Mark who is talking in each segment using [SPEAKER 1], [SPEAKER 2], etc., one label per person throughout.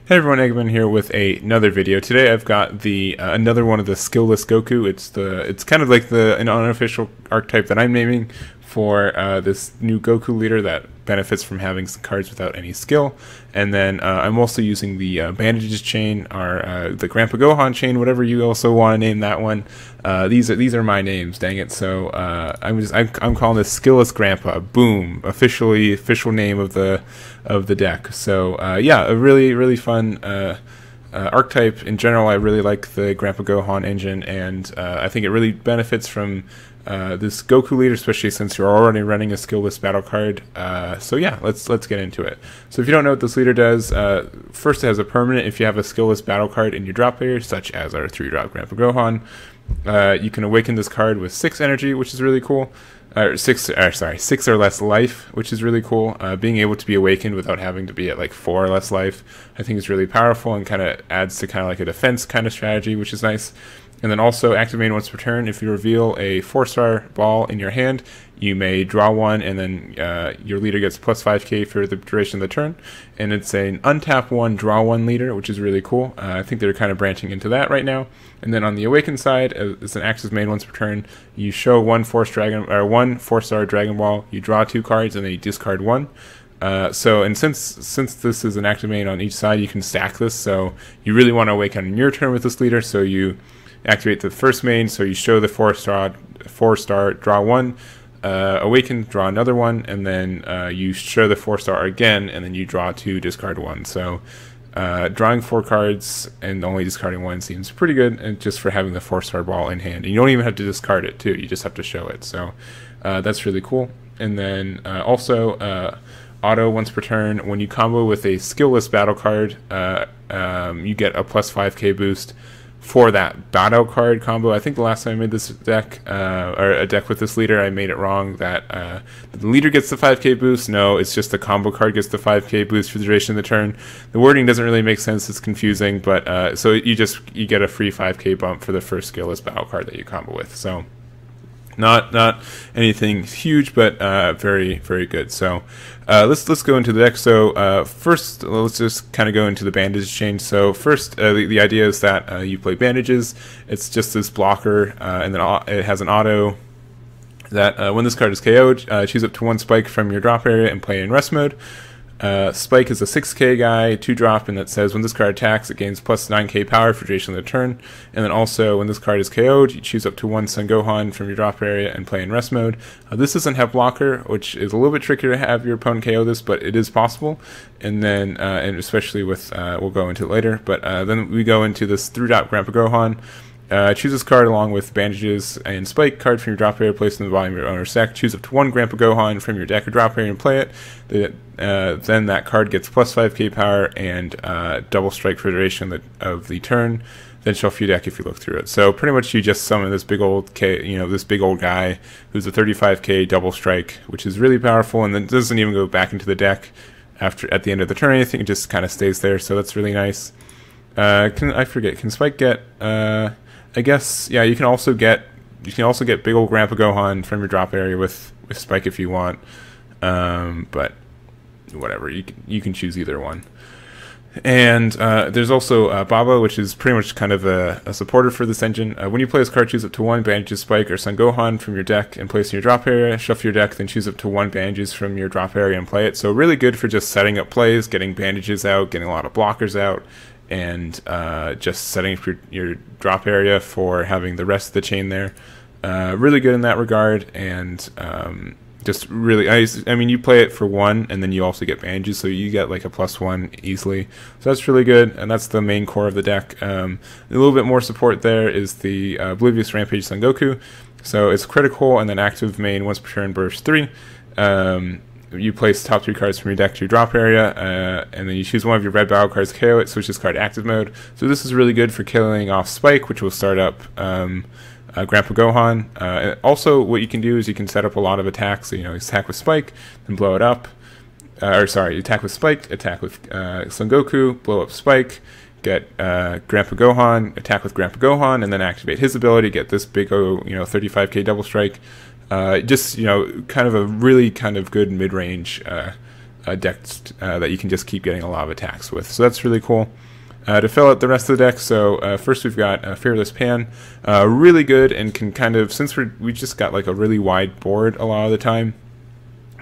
[SPEAKER 1] Hey everyone, Egman here with another video. Today I've got the another one of the skillless Goku. It's kind of like an unofficial archetype that I'm naming for this new Goku leader that benefits from having some cards without any skill. And then I'm also using the bandages chain, or the Grandpa Gohan chain, whatever you also want to name that one. These are my names, dang it. So I'm calling this skillless Grandpa. Boom, official name of the deck. So yeah, a really fun archetype in general. I really like the Grandpa Gohan engine, and I think it really benefits from this Goku leader, especially since you're already running a skillless battle card. So yeah, let's get into it. So if you don't know what this leader does, first it has a permanent. If you have a skillless battle card in your drop area, such as our 3-drop Grandpa Gohan, you can awaken this card with 6 energy, which is really cool. 6 or less life, which is really cool. Being able to be awakened without having to be at like 4 or less life, I think is really powerful and kind of adds to kind of like a defense kind of strategy, which is nice. And then also activate once per turn. If you reveal a 4-star ball in your hand, you may draw one, and then your leader gets plus 5k for the duration of the turn. And it's an untap 1, draw 1 leader, which is really cool. I think they're kind of branching into that right now. And then on the awakened side, it's an active main once per turn. You show one 4-star Dragon Ball. You draw 2 cards, and then you discard 1. Since this is an active main on each side, you can stack this. So you really want to awaken on your turn with this leader. So you activate the first main, so you show the 4-star, draw 1, awaken, draw another one, and then you show the 4-star again, and then you draw 2, discard 1. So drawing 4 cards and only discarding 1 seems pretty good, and just for having the 4-star ball in hand. And you don't even have to discard it too, you just have to show it. So that's really cool. And then also auto once per turn, when you combo with a skillless battle card, you get a plus 5k boost for that battle card combo. I think the last time I made this deck, or a deck with this leader, I made it wrong that the leader gets the 5k boost. No, it's just the combo card gets the 5k boost for the duration of the turn. The wording doesn't really make sense, it's confusing, but so you get a free 5k bump for the first skillless battle card that you combo with. So not anything huge, but very good. So let's go into the deck. So first, let's just kind of go into the bandage chain. So first, the idea is that you play bandages. It's just this blocker, and then it has an auto that when this card is KO'd, choose up to 1 spike from your drop area and play in rest mode. Spike is a 6k guy, 2-drop, and that says when this card attacks, it gains plus 9k power for duration of the turn. And then also, when this card is KO'd, you choose up to 1 Son Gohan from your drop area and play in rest mode. This doesn't have blocker, which is a little bit trickier to have your opponent KO this, but it is possible. And then, and especially with, we'll go into it later, but then we go into this 3-drop Grandpa Gohan. Choose this card along with bandages and spike card from your drop area, placed in the bottom of your owner's deck. Choose up to 1 Grandpa Gohan from your deck or drop area and play it. Then that card gets plus 5k power and double strike for the duration of the turn. Then shuffle your deck if you look through it. So pretty much you just summon this big old this big old guy who's a 35k double strike, which is really powerful, and then doesn't even go back into the deck at the end of the turn or anything. It just kind of stays there. So that's really nice. Can Spike get? I guess, yeah, you can also get big old Grandpa Gohan from your drop area with Spike if you want, but whatever, you can choose either one. And there's also Baba, which is pretty much kind of a supporter for this engine. When you play this card, choose up to 1 bandages, Spike, or Son Gohan from your deck and place in your drop area. Shuffle your deck, then choose up to 1 bandages from your drop area and play it. So really good for just setting up plays, getting bandages out, getting a lot of blockers out, and just setting up your drop area for having the rest of the chain there. Really good in that regard, and just really, I mean, you play it for 1, and then you also get bandages, so you get like a +1 easily. So that's really good, and that's the main core of the deck. A little bit more support there is the Oblivious Rampage Son Goku. So it's critical, and then active main once per turn, burst 3. You place top 3 cards from your deck to your drop area, and then you choose one of your red battle cards, KO it, switch this card to active mode. So this is really good for killing off Spike, which will start up Grandpa Gohan. Also, what you can do is you can set up a lot of attacks. So, you attack with Spike, then blow it up. Attack with Spike, attack with Son Goku, blow up Spike, get Grandpa Gohan, attack with Grandpa Gohan, and then activate his ability, get this big 35k double strike. Just kind of a really kind of good mid-range decks that you can just keep getting a lot of attacks with. So that's really cool. To fill out the rest of the deck, so first we've got Fearless Pan, really good, and can kind of, since we just got like a really wide board a lot of the time,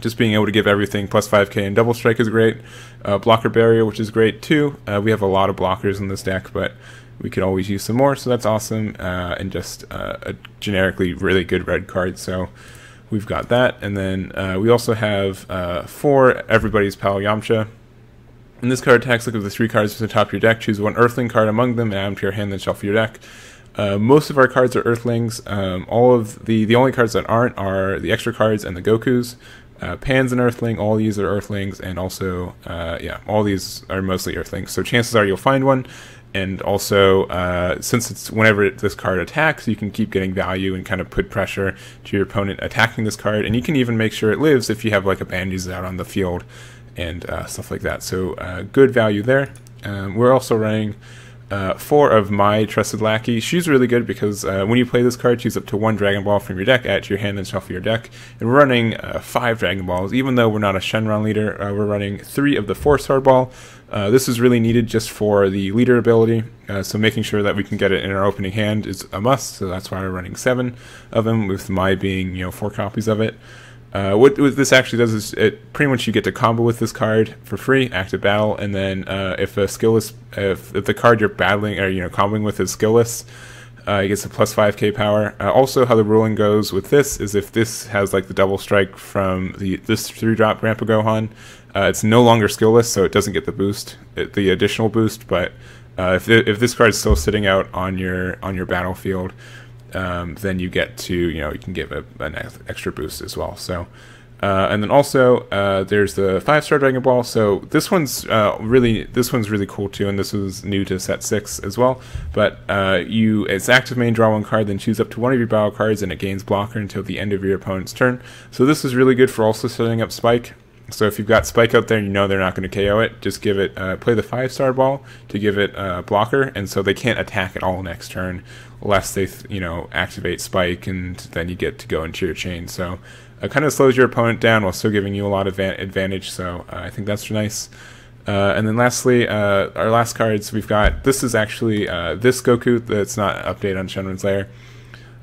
[SPEAKER 1] just being able to give everything plus 5k and double strike is great. Blocker Barrier, which is great too. We have a lot of blockers in this deck, but we could always use some more, so that's awesome. And just a generically really good red card, so we've got that. And then we also have for Everybody's Pal Yamcha. In this card attacks, look at the 3 cards at the top of your deck, choose 1 Earthling card among them, and add them to your hand, then shuffle your deck. Most of our cards are Earthlings. All of the only cards that aren't are the extra cards and the Gokus. Pan's an Earthling, all these are Earthlings, and also, yeah, all these are mostly Earthlings. So chances are you'll find one, and also, since it's whenever this card attacks, you can keep getting value and kind of put pressure to your opponent attacking this card, and you can even make sure it lives if you have like a bandages out on the field and stuff like that. So good value there. We're also running 4 of My Trusted Lackey. She's really good because when you play this card, choose up to 1 Dragon Ball from your deck, add it to your hand, then shuffle your deck. And we're running 5 Dragon Balls. Even though we're not a Shenron leader, we're running 3 of the 4-star ball. This is really needed just for the leader ability, so making sure that we can get it in our opening hand is a must, so that's why we're running 7 of them, with My being, 4 copies of it. What this actually does is it pretty much you get to combo with this card for free, active battle, and then if a skillless, if the card you're battling or comboing with is skillless, it gets a plus 5k power. Also, how the ruling goes with this is if this has like the double strike from this 3-drop Grandpa Gohan, it's no longer skillless, so it doesn't get the boost, the additional boost. But if this card is still sitting out on your battlefield, then you get to, you can give an extra boost as well. So, and then also there's the 5-star Dragon Ball. So this one's really cool too, and this was new to set 6 as well. But it's active main, draw 1 card, then choose up to 1 of your battle cards, and it gains blocker until the end of your opponent's turn. So this is really good for also setting up Spike. So if you've got Spike out there and they're not going to KO it, just give it, play the 5-star ball to give it blocker, and so they can't attack at all next turn, unless they, activate Spike, and then you get to go into your chain. So it kind of slows your opponent down while still giving you a lot of advantage, so I think that's nice. And then lastly, our last cards, we've got, this is actually this Goku that's not an update on Shenron's Lair.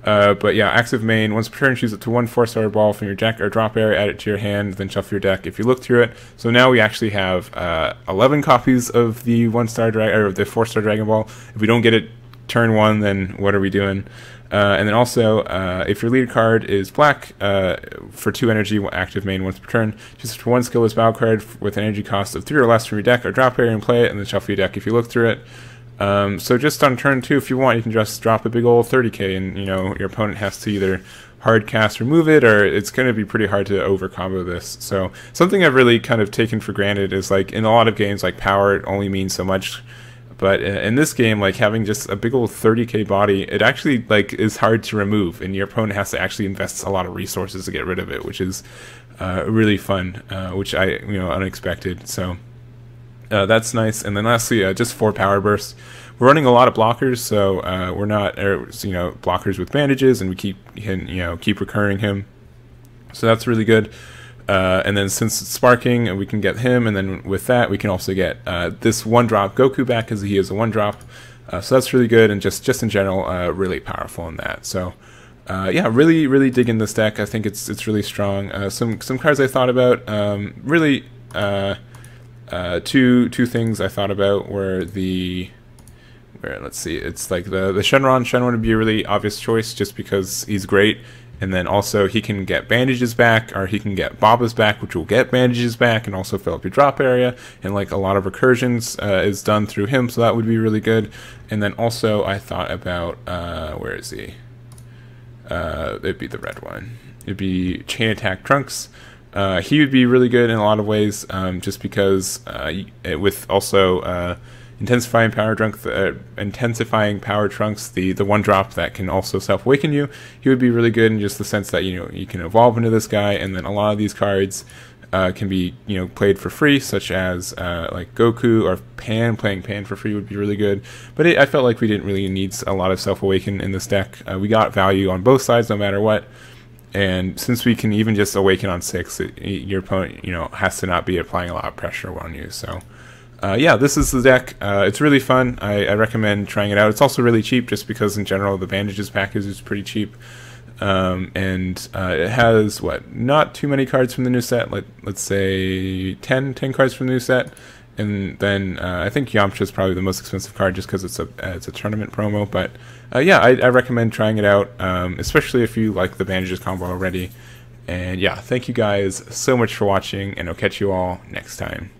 [SPEAKER 1] But yeah, active main, once per turn, choose up to 1 4-star ball from your deck or drop area, add it to your hand, then shuffle your deck if you look through it. So now we actually have 11 copies of the 1-star or the 4-star Dragon Ball. If we don't get it turn 1, then what are we doing? And then also, if your lead card is black, for 2 energy, active main once per turn, choose up to 1 skillless battle card with an energy cost of 3 or less from your deck or drop area and play it, and then shuffle your deck if you look through it. So just on turn 2, if you want, you can just drop a big old 30k, and your opponent has to either hard cast, remove it, or it's going to be pretty hard to over combo this. So something I've really kind of taken for granted is, like, in a lot of games, like, power only means so much, but in this game, like, having just a big old 30k body, it actually, like, is hard to remove, and your opponent has to actually invest a lot of resources to get rid of it, which is really fun, which unexpected. So that's nice. And then lastly, just 4 power bursts. We're running a lot of blockers, so we're not, blockers with bandages, and we keep recurring him. So that's really good. And then since it's sparking, we can get him, and then with that, we can also get this 1-drop Goku back, because he is a 1-drop. So that's really good, and just in general, really powerful in that. So yeah, really digging this deck. I think it's really strong. Some cards I thought about, really. Two things I thought about were let's see, it's like the Shenron would be a really obvious choice just because he's great, and then also he can get bandages back, or he can get Baba's back, which will get bandages back and also fill up your drop area, and like a lot of recursions is done through him, so that would be really good. And then also I thought about where is he? It'd be the red one. It'd be Chain Attack Trunks. He would be really good in a lot of ways, just because with also intensifying power trunks, the 1-drop that can also self-awaken you, he would be really good in just the sense that you can evolve into this guy, and then a lot of these cards can be played for free, such as like Goku or Pan. Playing Pan for free would be really good, but I felt like we didn't really need a lot of self-awaken in this deck. We got value on both sides no matter what. And since we can even just awaken on 6, your opponent, has to not be applying a lot of pressure on you. So, yeah, this is the deck. It's really fun. I recommend trying it out. It's also really cheap, just because in general the Bandages package is pretty cheap. And it has not too many cards from the new set. Let's say 10 cards from the new set. And then I think Yamcha is probably the most expensive card, just because it's a tournament promo. But yeah, I recommend trying it out, especially if you like the Bandages combo already. And yeah, thank you guys so much for watching, and I'll catch you all next time.